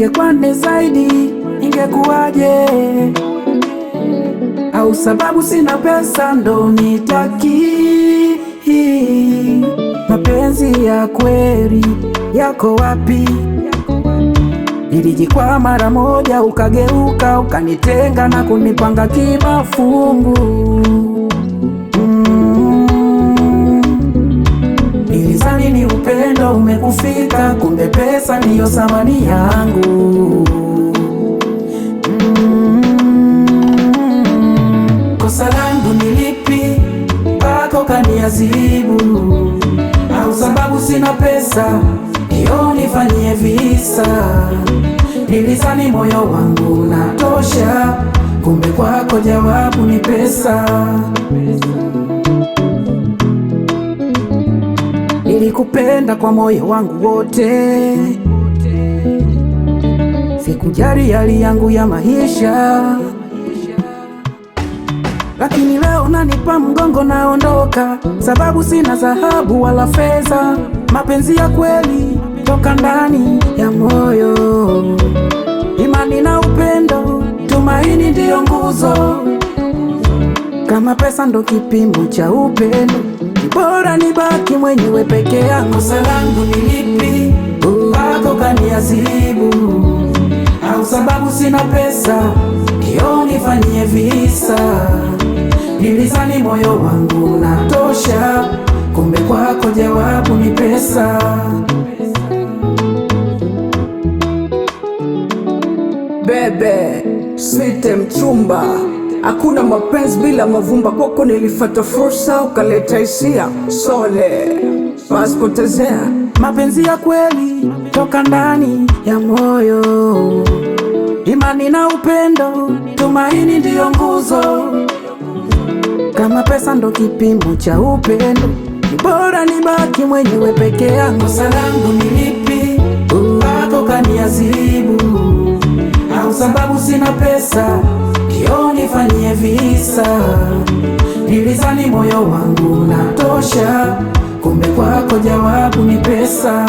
ingekuwa ni zaidi ingekuwaje? Au sababu sina pesa ndo nitaki? Mapenzi ya kweli yako wapi? Nilijikwaa mara moja ukageuka ukanitenga na kunipanga kimafungu. Nilizani ni upendo umekufika, kumbe pesa ndiyo thamani yangu. Kosa langu ni lipi mpaka ukaniadhibu? Au sababu sina pesa ndiyo nifanyie visa? Nilizani moyo wangu unatosha, kumbe kwako jawabu ni pesa. Nilikupenda kwa moyo wangu wote, sikujali hali yangu ya maisha, lakini leo unanipa mgongo naondoka, sababu sina dhahabu wala fedha. Mapenzi ya kweli toka ndani ya moyo, imani na upendo, tumaini ndiyo nguzo. Kama pesa ndo kipimo cha upendo, bora nibaki mwenyewe peke yangu. Kosa langu ni lipi mpaka ukaniadhibu? Au sababu sina pesa ndiyo nifanyie visa? Nilizani moyo wangu unatosha, kumbe kwako jawabu ni pesa. Bebe, sweet mchumba, hakuna mapenzi bila mavumba. Kwako nilifata fursa, ukaleta hisia, sole pasipotezea. Mapenzi ya kweli toka ndani ya moyo, imani na upendo, tumaini ndiyo nguzo. Kama pesa ndo kipimo cha upendo, ni bora nibaki mwenyewe peke yangu. Kosa langu ni lipi mpaka ukaniadhibu? Au sababu sina pesa ndiyo nifanyie visa? Nilizani moyo wangu unatosha, kumbe kwako jawabu ni pesa.